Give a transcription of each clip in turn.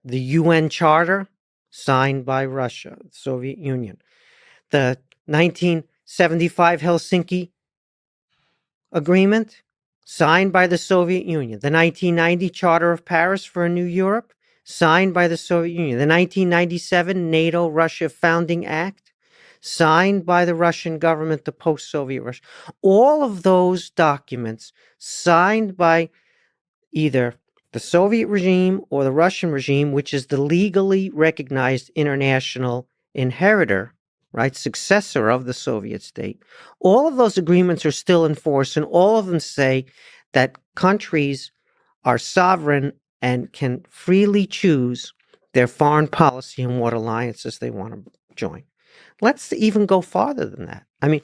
the UN Charter, signed by Russia, the Soviet Union. The 1975 Helsinki Agreement, signed by the Soviet Union. The 1990 Charter of Paris for a New Europe, signed by the Soviet Union. The 1997 NATO-Russia Founding Act, signed by the Russian government, the post-Soviet Russia. All of those documents signed by either the Soviet regime or the Russian regime, which is the legally recognized international inheritor, right, successor of the Soviet state. All of those agreements are still in force, and all of them say that countries are sovereign and can freely choose their foreign policy and what alliances they want to join. Let's even go farther than that. I mean,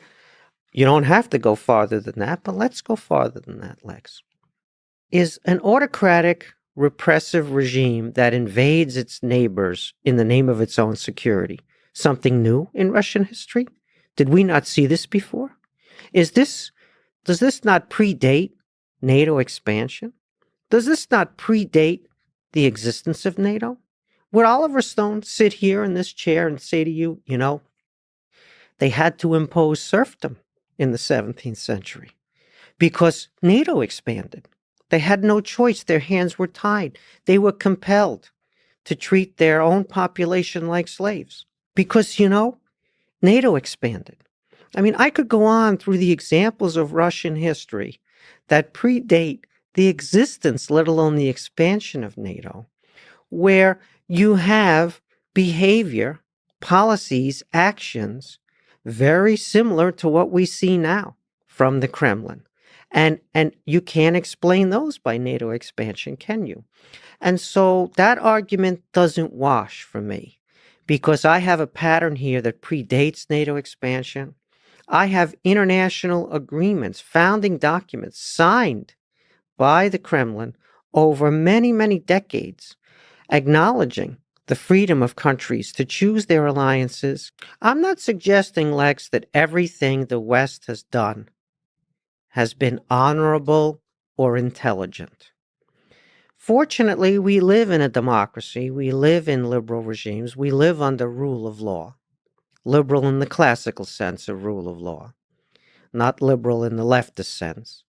you don't have to go farther than that, but let's go farther than that, Lex. Is an autocratic, repressive regime that invades its neighbors in the name of its own security something new in Russian history? Did we not see this before? Does this not predate NATO expansion? Does this not predate the existence of NATO? Would Oliver Stone sit here in this chair and say to you, you know, they had to impose serfdom in the 17th century because NATO expanded? They had no choice. Their hands were tied. They were compelled to treat their own population like slaves because, you know, NATO expanded. I mean, I could go on through the examples of Russian history that predate the existence, let alone the expansion of NATO, where you have behavior, policies, actions very similar to what we see now from the Kremlin. And you can't explain those by NATO expansion, can you? And so that argument doesn't wash for me because I have a pattern here that predates NATO expansion. I have international agreements, founding documents signed by the Kremlin over many, many decades, acknowledging the freedom of countries to choose their alliances. I'm not suggesting, Lex, that everything the West has done has been honorable or intelligent. Fortunately, we live in a democracy. We live in liberal regimes. We live under rule of law. Liberal in the classical sense of rule of law, not liberal in the leftist sense.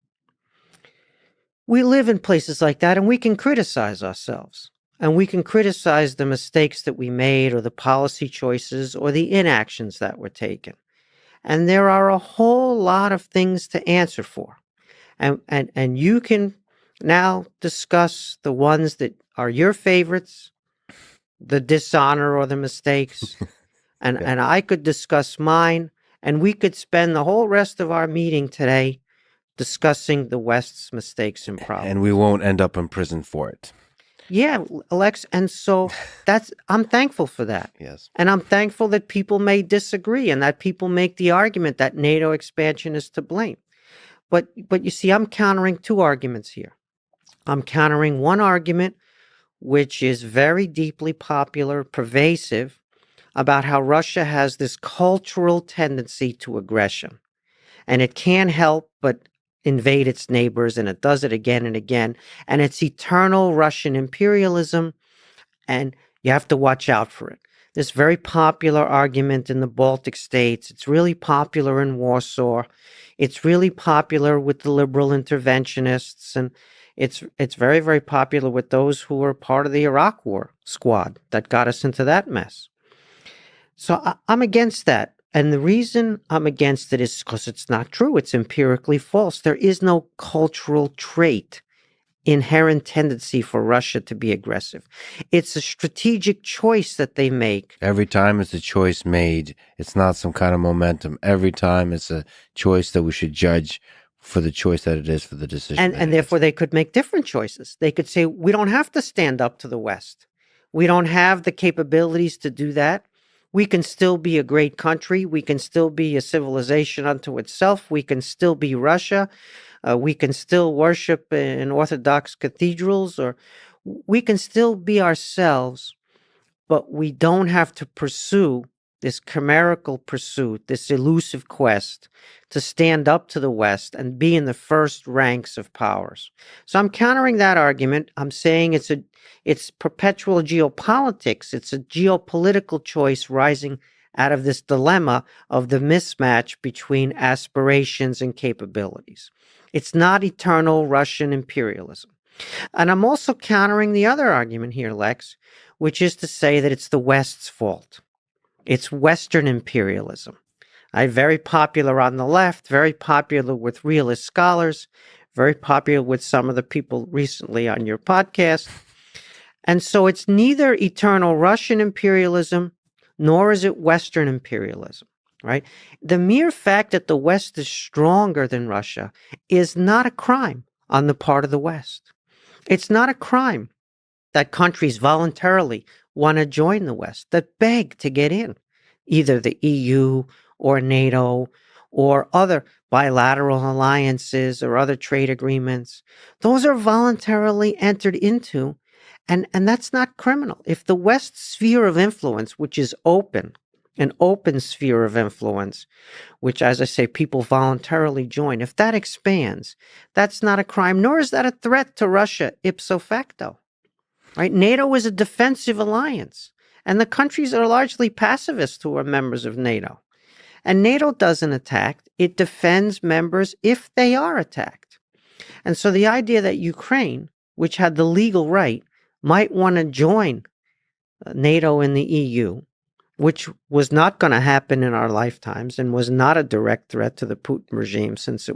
We live in places like that, and we can criticize ourselves. And we can criticize the mistakes that we made or the policy choices or the inactions that were taken. And there are a whole lot of things to answer for. And you can now discuss the ones that are your favorites, the dishonor or the mistakes. And I could discuss mine. And we could spend the whole rest of our meeting today discussing the West's mistakes and problems. And we won't end up in prison for it. Yeah, Alex. And so I'm thankful for that. Yes. And I'm thankful that people may disagree and that people make the argument that NATO expansion is to blame. But you see, I'm countering two arguments here. I'm countering one argument, which is very deeply popular, pervasive, about how Russia has this cultural tendency to aggression. And it can't help but invade its neighbors, and it does it again and again. And it's eternal Russian imperialism, and you have to watch out for it. This very popular argument in the Baltic states. It's really popular in Warsaw. It's really popular with the liberal interventionists, and it's very, very popular with those who were part of the Iraq War squad that got us into that mess. So I'm against that. And the reason I'm against it is because it's not true. It's empirically false. There is no cultural trait, inherent tendency for Russia to be aggressive. It's a strategic choice that they make. Every time it's a choice made, it's not some kind of momentum. Every time it's a choice that we should judge for the choice that it is, for the decision. And therefore they could make different choices. They could say, we don't have to stand up to the West. We don't have the capabilities to do that. We can still be a great country. We can still be a civilization unto itself. We can still be Russia. We can still worship in Orthodox cathedrals, or we can still be ourselves, but we don't have to pursue this chimerical pursuit, this elusive quest to stand up to the West and be in the first ranks of powers. So I'm countering that argument. I'm saying it's perpetual geopolitics. It's a geopolitical choice rising out of this dilemma of the mismatch between aspirations and capabilities. It's not eternal Russian imperialism. And I'm also countering the other argument here, Lex, which is to say that it's the West's fault. It's Western imperialism. Very popular on the left, very popular with realist scholars, very popular with some of the people recently on your podcast. And so it's neither eternal Russian imperialism, nor is it Western imperialism, right? The mere fact that the West is stronger than Russia is not a crime on the part of the West. It's not a crime that countries voluntarily want to join the West, that beg to get in, either the EU or NATO or other bilateral alliances or other trade agreements. Those are voluntarily entered into, and that's not criminal. If the West's sphere of influence, which is open, an open sphere of influence, which, as I say, people voluntarily join, if that expands, that's not a crime, nor is that a threat to Russia ipso facto. Right? NATO is a defensive alliance, and the countries are largely pacifists who are members of NATO. And NATO doesn't attack. It defends members if they are attacked. And so the idea that Ukraine, which had the legal right, might want to join NATO and the EU, which was not going to happen in our lifetimes and was not a direct threat to the Putin regime, since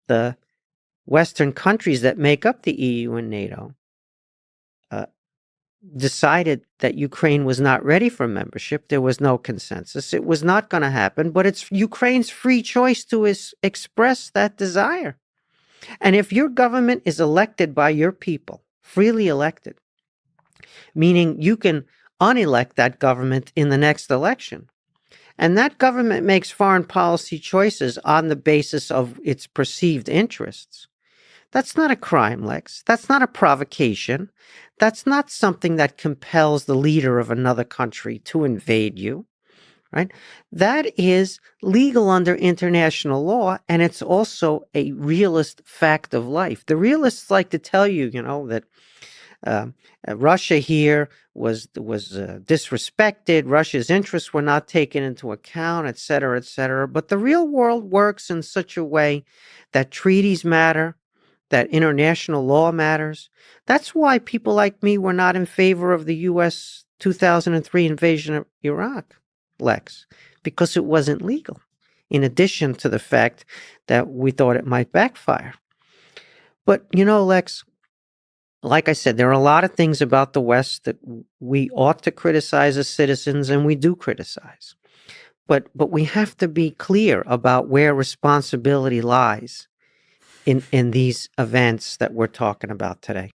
the Western countries that make up the EU and NATO decided that Ukraine was not ready for membership. There was no consensus. It was not going to happen, but it's Ukraine's free choice to express that desire. And if your government is elected by your people, freely elected, meaning you can unelect that government in the next election, and that government makes foreign policy choices on the basis of its perceived interests, that's not a crime, Lex. That's not a provocation. That's not something that compels the leader of another country to invade you, right? That is legal under international law, and it's also a realist fact of life. The realists like to tell you, that Russia here was disrespected. Russia's interests were not taken into account, et cetera, et cetera. But the real world works in such a way that treaties matter, that international law matters. That's why people like me were not in favor of the U.S. 2003 invasion of Iraq, Lex, because it wasn't legal, in addition to the fact that we thought it might backfire. But, Lex, like I said, there are a lot of things about the West that we ought to criticize as citizens, and we do criticize. But we have to be clear about where responsibility lies in these events that we're talking about today.